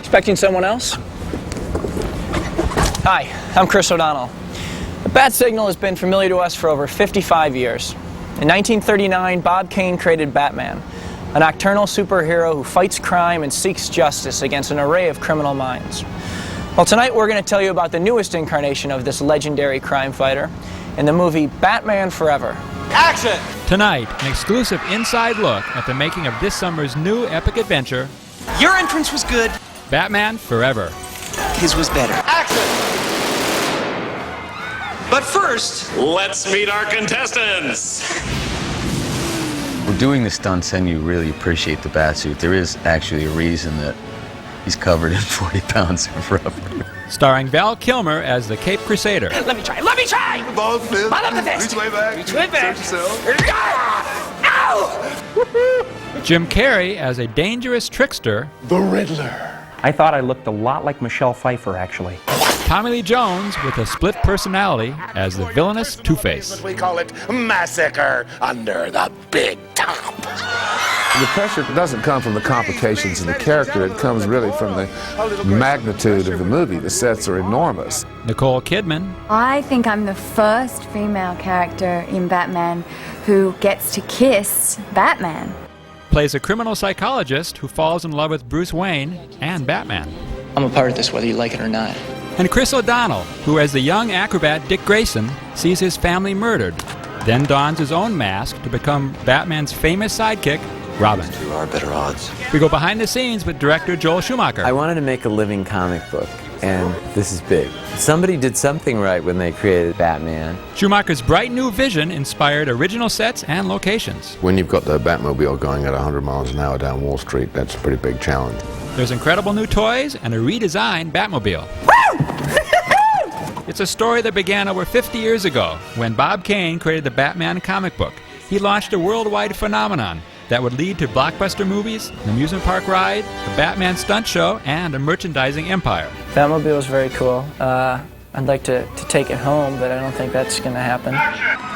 Expecting someone else? Hi, I'm Chris O'Donnell. The bat signal has been familiar to us for over 55 years. In 1939, Bob Kane created Batman, a nocturnal superhero who fights crime and seeks justice against an array of criminal minds. Well, tonight we're going to tell you about the newest incarnation of this legendary crime fighter in the movie Batman Forever. Action! Tonight, an exclusive inside look at the making of this summer's new epic adventure, Your entrance was good. Batman Forever. His was better. Action! But first, let's meet our contestants. We're doing the stunts and you really appreciate the batsuit. There is actually a reason that he's covered in 40 pounds of rubber. Starring Val Kilmer as the Cape Crusader. let me try. Ball flip. I love the fist. Reach way back. Reach way back. Search yourself. Ow! Jim Carrey as a dangerous trickster. The Riddler. I thought I looked a lot like Michelle Pfeiffer, actually. Tommy Lee Jones with a split personality as the villainous Two-Face. We call it massacre under the big top. The pressure doesn't come from the complications of the character, it comes really from the magnitude of the movie. The sets are enormous. Nicole Kidman. I think I'm the first female character in Batman who gets to kiss Batman. Plays a criminal psychologist who falls in love with Bruce Wayne and Batman. I'm a part of this whether you like it or not. And Chris O'Donnell, who as the young acrobat Dick Grayson sees his family murdered, then dons his own mask to become Batman's famous sidekick, Robin. You are better odds. We go behind the scenes with director Joel Schumacher. I wanted to make a living comic book, and this is big. Somebody did something right when they created Batman. Schumacher's bright new vision inspired original sets and locations. When you've got the Batmobile going at 100 miles an hour down Wall Street, that's a pretty big challenge. There's incredible new toys and a redesigned Batmobile. It's a story that began over 50 years ago when Bob Kane created the Batman comic book. He launched a worldwide phenomenon that would lead to blockbuster movies, an amusement park ride, a Batman stunt show, and a merchandising empire. Batmobile is very cool. I'd like to take it home, but I don't think that's going to happen.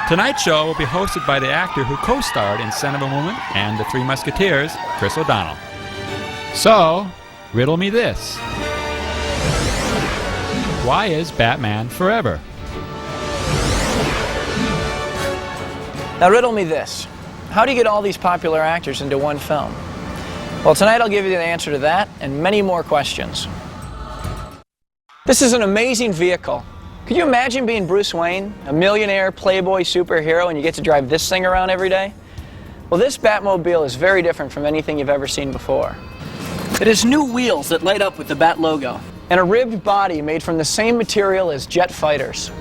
Tonight's show will be hosted by the actor who co-starred in Son of a Woman and The Three Musketeers, Chris O'Donnell. So, riddle me this. Why is Batman Forever? Now riddle me this. How do you get all these popular actors into one film? Well, tonight I'll give you the answer to that and many more questions. This is an amazing vehicle. Could you imagine being Bruce Wayne, a millionaire playboy superhero, and you get to drive this thing around every day? Well, this Batmobile is very different from anything you've ever seen before. It has new wheels that light up with the Bat logo, and a ribbed body made from the same material as jet fighters.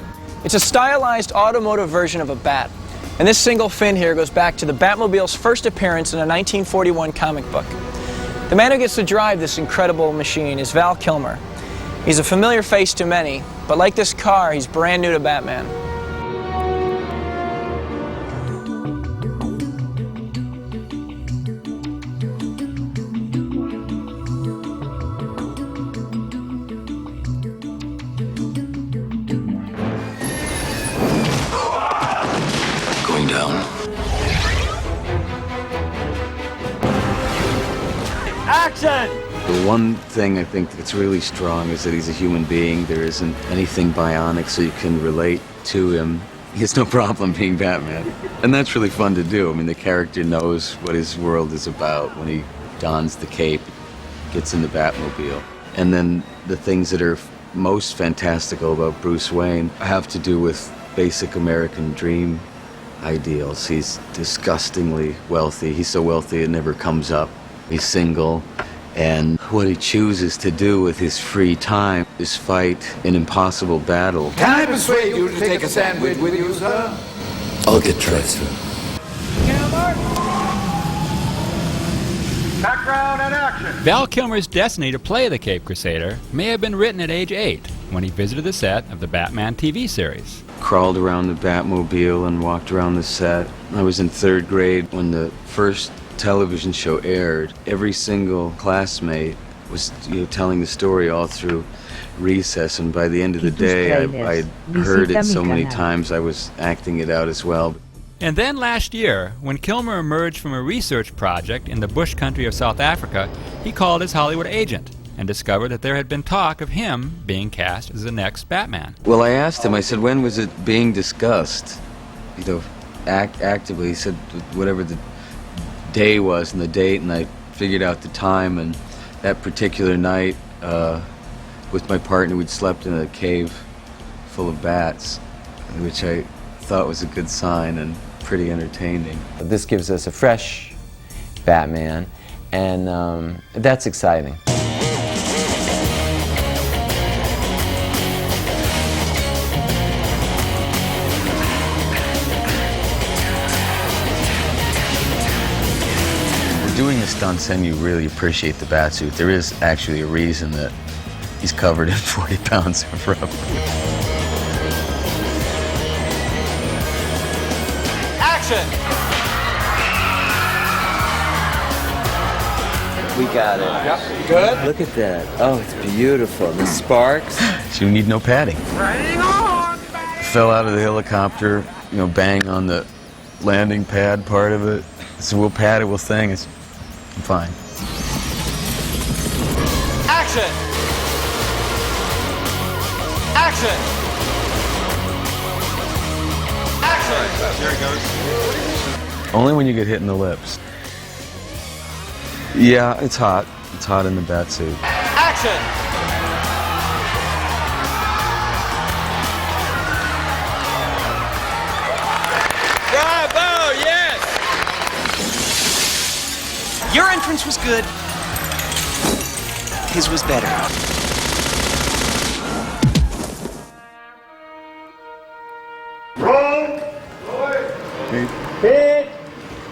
It's a stylized automotive version of a bat, and this single fin here goes back to the Batmobile's first appearance in a 1941 comic book. The man who gets to drive this incredible machine is Val Kilmer. He's a familiar face to many, but like this car, he's brand new to Batman. Going down. Action! The one thing I think that's really strong is that he's a human being. There isn't anything bionic, so you can relate to him. He has no problem being Batman. And that's really fun to do. I mean, the character knows what his world is about when he dons the cape, gets in the Batmobile. And then the things that are most fantastical about Bruce Wayne have to do with basic American dream ideals. He's disgustingly wealthy. He's so wealthy it never comes up. He's single. And what he chooses to do with his free time is fight an impossible battle. Can I persuade you to take a sandwich with you, sir? I'll get right through. Background and action. Val Kilmer's destiny to play the Cape Crusader may have been written at age 8 when he visited the set of the Batman TV series. Crawled around the Batmobile and walked around the set. I was in 3rd grade when the first television show aired. Every single classmate was telling the story all through recess, and by the end of the day I'd heard it so many times I was acting it out as well. And then last year, when Kilmer emerged from a research project in the bush country of South Africa, he called his Hollywood agent and discovered that there had been talk of him being cast as the next Batman. Well, I asked him, I said, when was it being discussed? You know, actively. He said whatever the day was and the date, and I figured out the time, and that particular night, with my partner, we'd slept in a cave full of bats, which I thought was a good sign and pretty entertaining. This gives us a fresh Batman, and that's exciting. Doing the stunts, and you really appreciate the batsuit. There is actually a reason that he's covered in 40 pounds of rubber. Action! We got it. Yep. Good. Look at that. Oh, it's beautiful. The sparks. So you need no padding. Fell out of the helicopter, you know, bang on the landing pad part of it. So we'll pad it, we'll thing. I'm fine. Action! Action! Action! There it goes. Only when you get hit in the lips. Yeah, it's hot. It's hot in the batsuit. Action! Bravo! Yes! Your entrance was good. His was better.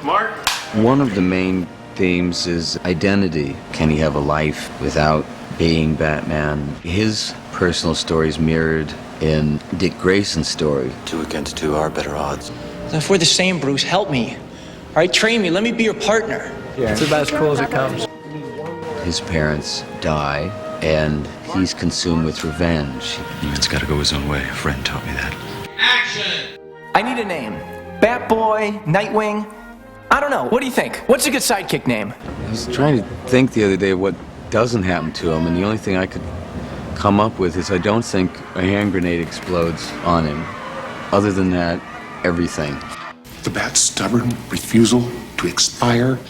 Mark? One of the main themes is identity. Can he have a life without being Batman? His personal story is mirrored in Dick Grayson's story. 2 against 2 are better odds. If we're the same, Bruce, help me. All right, train me. Let me be your partner. Yeah. It's about as cool as it comes. His parents die, and he's consumed with revenge. It's got to go his own way. A friend taught me that. Action! I need a name. Batboy, Nightwing. I don't know. What do you think? What's a good sidekick name? I was trying to think the other day what doesn't happen to him, and the only thing I could come up with is I don't think a hand grenade explodes on him. Other than that, everything. The bat's stubborn refusal to expire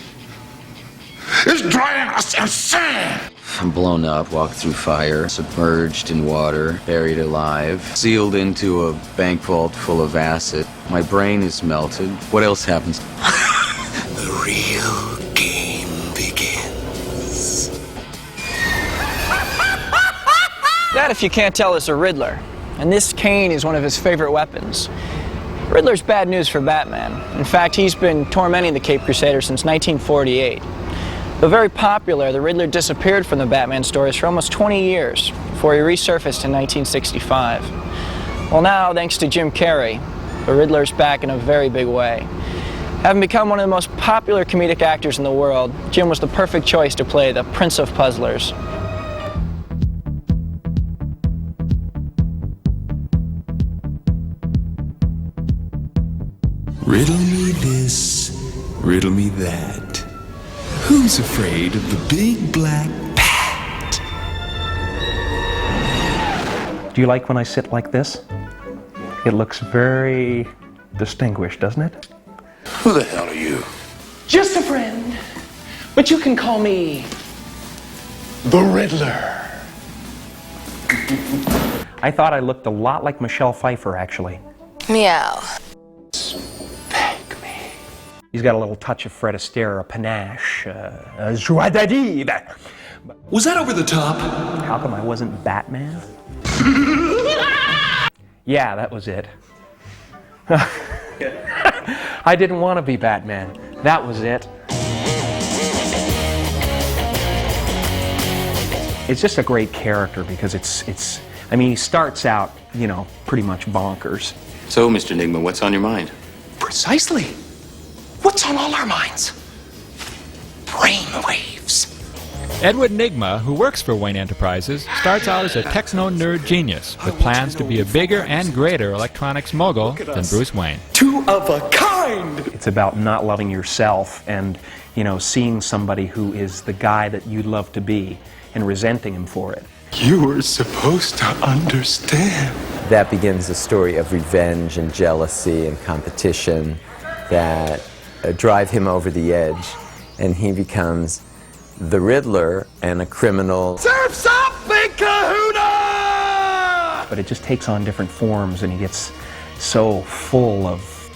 is driving us insane! I'm blown up, walked through fire, submerged in water, buried alive, sealed into a bank vault full of acid. My brain is melted. What else happens? The real game begins. That, if you can't tell, is a Riddler. And this cane is one of his favorite weapons. Riddler's bad news for Batman. In fact, he's been tormenting the Caped Crusader since 1948. Though very popular, the Riddler disappeared from the Batman stories for almost 20 years before he resurfaced in 1965. Well, now, thanks to Jim Carrey, the Riddler's back in a very big way. Having become one of the most popular comedic actors in the world, Jim was the perfect choice to play the Prince of Puzzlers. Riddle me this, riddle me that. Who's afraid of the big black bat? Do you like when I sit like this? It looks very distinguished, doesn't it? Who the hell are you? Just a friend. But you can call me The Riddler. I thought I looked a lot like Michelle Pfeiffer, actually. Meow. Spank me. He's got a little touch of Fred Astaire, a panache, a joie de vivre. Was that over the top? How come I wasn't Batman? Yeah, that was it. I didn't want to be Batman. That was it. It's just a great character because I mean, he starts out, you know, pretty much bonkers. So, Mr. Nigma, what's on your mind? precisely. What's on all our minds? Brainwaves. Edward Nygma, who works for Wayne Enterprises, starts out as a techno-nerd genius with plans to be a bigger and greater electronics mogul than Bruce Wayne. Two of a kind! mind! It's about not loving yourself and, you know, seeing somebody who is the guy that you'd love to be and resenting him for it. You were supposed to understand. That begins a story of revenge and jealousy and competition that drive him over the edge, and he becomes the Riddler and a criminal. Surf's up, big kahuna! But it just takes on different forms, and he gets so full of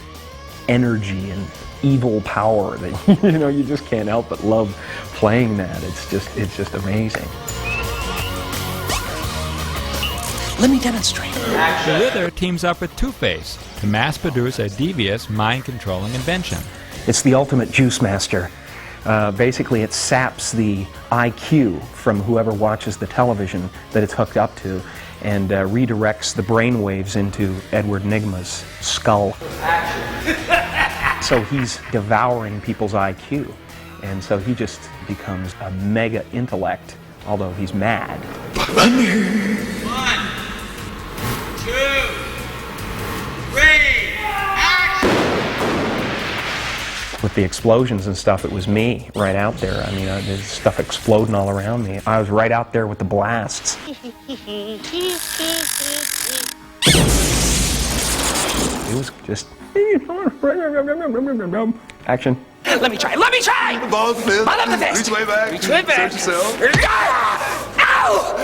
energy and evil power that, you know, you just can't help but love playing that. It's just amazing. Let me demonstrate. The Riddler teams up with Two-Face to mass-produce a devious, mind-controlling invention. It's the ultimate juice master. Basically, it saps the IQ from whoever watches the television that it's hooked up to and redirects the brain waves into Edward Nygma's skull. So he's devouring people's IQ. And so he just becomes a mega intellect, although he's mad. 1, 2, 3, action! With the explosions and stuff, it was me right out there. I mean, there's stuff exploding all around me. I was right out there with the blasts. It was just action. Let me try! Let me try! The ball's fifth. I love the fist! Reach way back. Reach way back! Search yourself. Ow!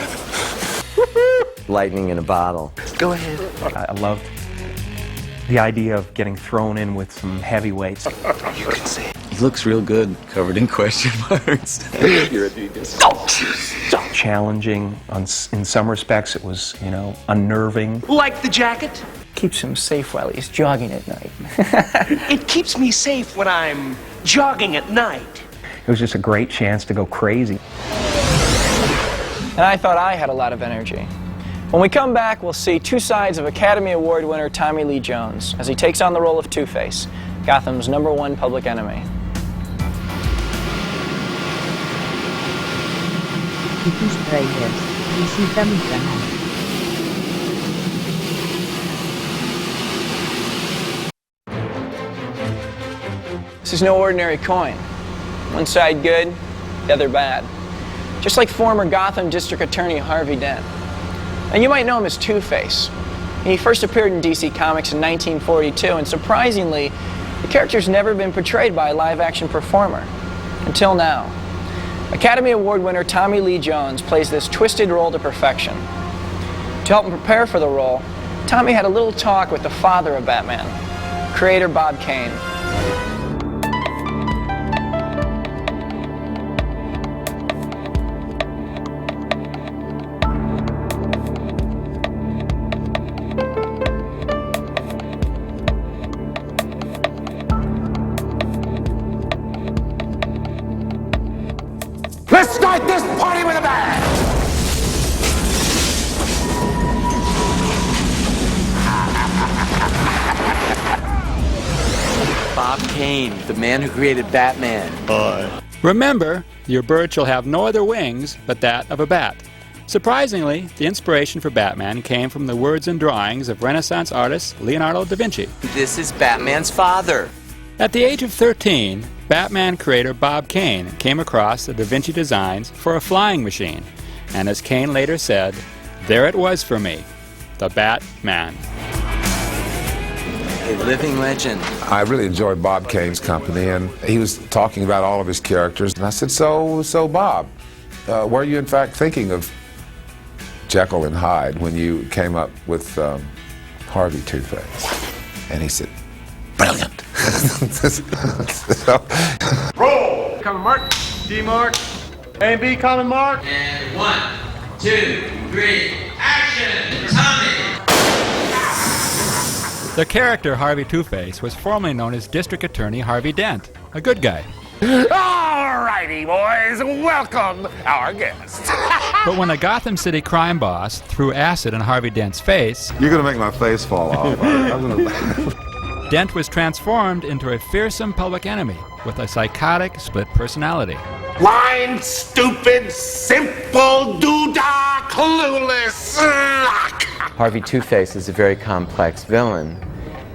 Lightning in a bottle. Go ahead. I loved the idea of getting thrown in with some heavyweights. You can see it. He looks real good, covered in question marks. You're a genius. Challenging in some respects. It was, you know, unnerving. Like the jacket? Keeps him safe while he's jogging at night. It keeps me safe when I'm jogging at night. It was just a great chance to go crazy. And I thought I had a lot of energy. When we come back, we'll see two sides of Academy Award winner Tommy Lee Jones as he takes on the role of Two-Face, Gotham's #1 public enemy. Y tus tráilers. Visita mi canal. This is no ordinary coin. One side good, the other bad. Just like former Gotham District Attorney Harvey Dent. And you might know him as Two-Face. He first appeared in DC Comics in 1942, and surprisingly, the character's never been portrayed by a live-action performer. Until now. Academy Award winner Tommy Lee Jones plays this twisted role to perfection. To help him prepare for the role, Tommy had a little talk with the father of Batman, creator Bob Kane. Let's start this party with a bang! Bob Kane, the man who created Batman. Remember, your bird shall have no other wings but that of a bat. Surprisingly, the inspiration for Batman came from the words and drawings of Renaissance artist Leonardo da Vinci. This is Batman's father. At the age of 13, Batman creator Bob Kane came across the Da Vinci designs for a flying machine, and as Kane later said, there it was for me, the Batman. A living legend. I really enjoyed Bob Kane's company, and he was talking about all of his characters, and I said, so Bob, were you in fact thinking of Jekyll and Hyde when you came up with Harvey Two-Face? And he said, brilliant. Roll! Common mark, D mark, A and B common mark. And 1, 2, 3, action! Tommy! The character Harvey Two-Face was formerly known as District Attorney Harvey Dent, a good guy. All righty, boys, welcome our guest. But when a Gotham City crime boss threw acid in Harvey Dent's face, you're gonna make my face fall off. I'm gonna... Dent was transformed into a fearsome public enemy with a psychotic split personality. Blind, stupid, simple, doodah, clueless. Harvey Two-Face is a very complex villain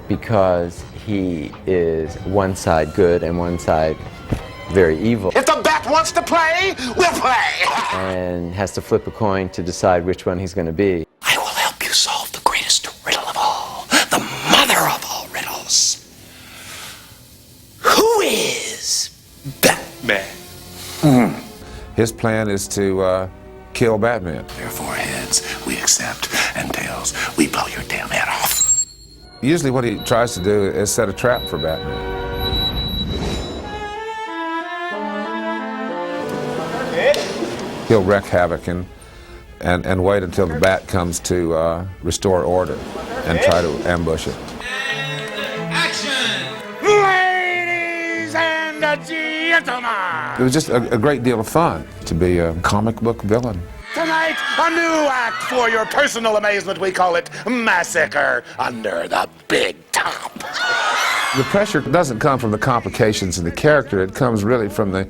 because he is one side good and one side very evil. If the bat wants to play, we'll play! And has to flip a coin to decide which one he's going to be. I will help you solve the greatest riddle of all, the mother of all riddles. Who is Batman? His plan is to kill Batman. Therefore, heads, we accept, and tails, we blow your damn head off. Usually what he tries to do is set a trap for Batman. He'll wreak havoc and wait until the bat comes to restore order and try to ambush it. Ladies and gentlemen! It was just a great deal of fun to be a comic book villain. Tonight, a new act for your personal amazement. We call it Massacre Under the Big Top. The pressure doesn't come from the complications in the character. It comes really from the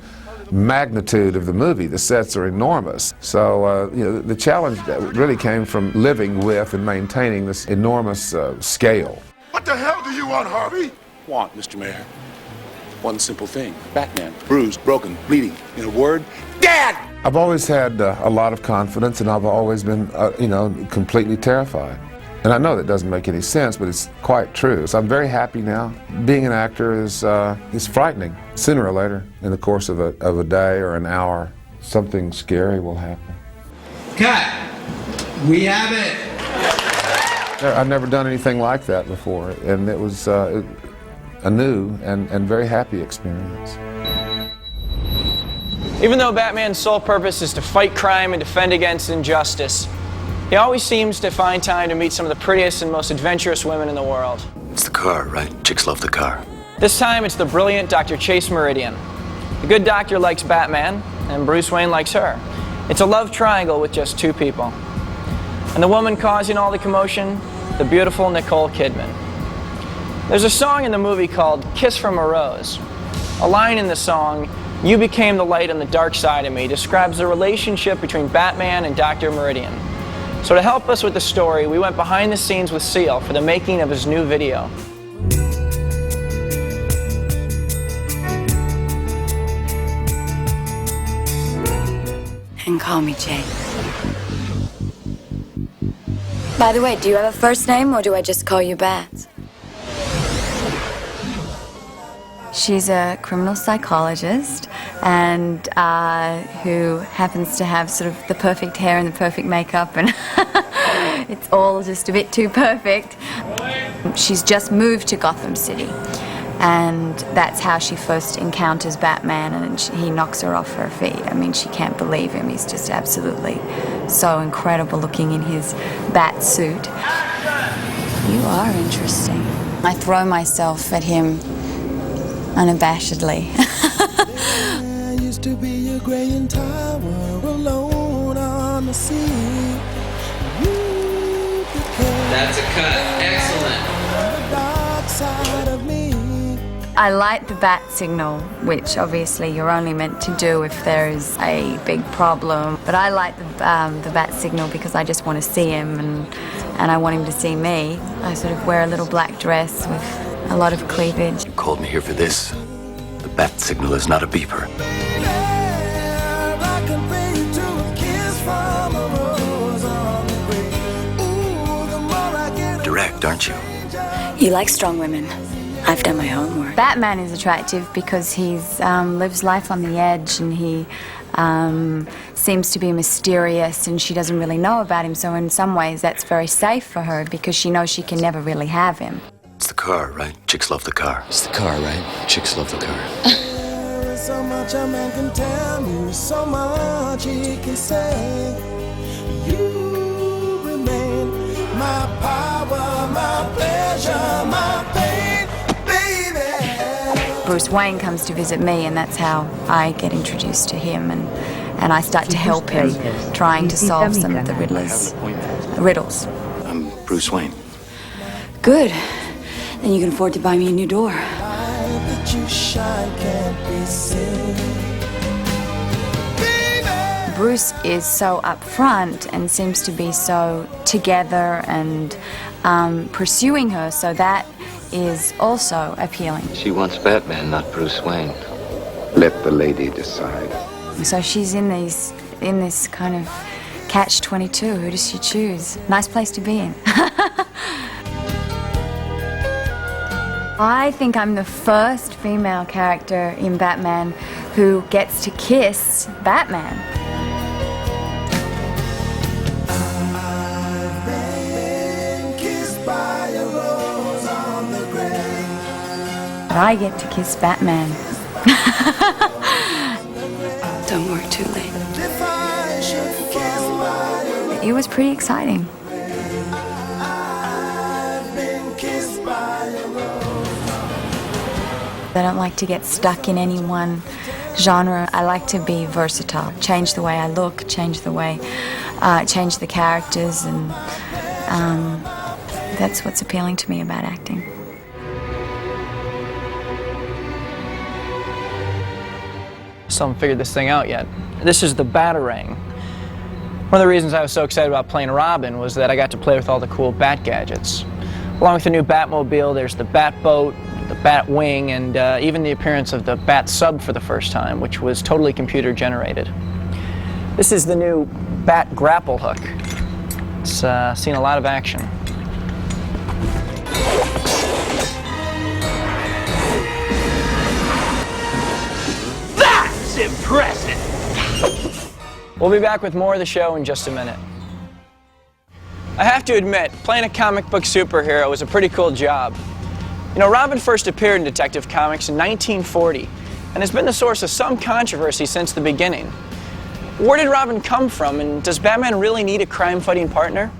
magnitude of the movie. The sets are enormous. So, the challenge really came from living with and maintaining this enormous scale. What the hell do you want, Harvey? Want, Mr. Mayor. One simple thing. Batman. Bruised, broken, bleeding. In a word, dead! I've always had a lot of confidence, and I've always been, completely terrified. And I know that doesn't make any sense, but it's quite true. So I'm very happy now. Being an actor is frightening. Sooner or later, in the course of a day or an hour, something scary will happen. Cut! We have it! I've never done anything like that before, and it was a new and very happy experience. Even though Batman's sole purpose is to fight crime and defend against injustice, he always seems to find time to meet some of the prettiest and most adventurous women in the world. It's the car, right? Chicks love the car. This time it's the brilliant Dr. Chase Meridian. The good doctor likes Batman, and Bruce Wayne likes her. It's a love triangle with just two people. And the woman causing all the commotion, the beautiful Nicole Kidman. There's a song in the movie called Kiss from a Rose. A line in the song, "You became the light on the dark side of me," describes the relationship between Batman and Dr. Meridian. So to help us with the story, we went behind the scenes with Seal for the making of his new video. And call me Jane. By the way, do you have a first name or do I just call you Bat? She's a criminal psychologist and who happens to have sort of the perfect hair and the perfect makeup, and it's all just a bit too perfect. She's just moved to Gotham City, and that's how she first encounters Batman, and he knocks her off her feet. I mean, she can't believe him. He's just absolutely so incredible looking in his bat suit. You are interesting. I throw myself at him unabashedly. There used to be a graying tower alone on the sea. That's a cut. Excellent. The dark side of me. I light the bat signal, which obviously you're only meant to do if there's a big problem. But I light the bat signal because I just want to see him, and I want him to see me. I sort of wear a little black dress with a lot of cleavage. You called me here for this. The bat signal is not a beeper. Direct, aren't you? You like strong women. I've done my homework. Batman is attractive because he's lives life on the edge, and he seems to be mysterious, and she doesn't really know about him. So in some ways that's very safe for her because she knows she can never really have him. It's the car, right? Chicks love the car. It's the car, right? Chicks love the car. There is so much a man can tell me, so much he can say. You remain my power, my pleasure, my pain, baby. Bruce Wayne comes to visit me, and that's how I get introduced to him, and I start to help him trying to solve some of the Riddler's riddles. I'm Bruce Wayne. Good. Then you can afford to buy me a new door. That you shine can't be seen. Bruce is so upfront and seems to be so together and pursuing her, so that is also appealing. She wants Batman, not Bruce Wayne. Let the lady decide. So she's in this kind of catch-22. Who does she choose? Nice place to be in. I think I'm the first female character in Batman who gets to kiss Batman. I've been kissed by a rose on the grave. But I get to kiss Batman. Don't work too late. If I should fall by a rose, It was pretty exciting. I've been kissed by a rose. I don't like to get stuck in any one genre. I like to be versatile, change the way I look, change the way, change the characters, and that's what's appealing to me about acting. Still haven't figured this thing out yet. This is the Batarang. One of the reasons I was so excited about playing Robin was that I got to play with all the cool Bat gadgets. Along with the new Batmobile, there's the Batboat, the Batwing, and even the appearance of the Bat Sub for the first time, which was totally computer generated. This is the new Bat Grapple Hook. It's seen a lot of action. That's impressive! We'll be back with more of the show in just a minute. I have to admit, playing a comic book superhero was a pretty cool job. You know, Robin first appeared in Detective Comics in 1940 and has been the source of some controversy since the beginning. Where did Robin come from, and does Batman really need a crime-fighting partner?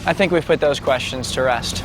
I think we've put those questions to rest.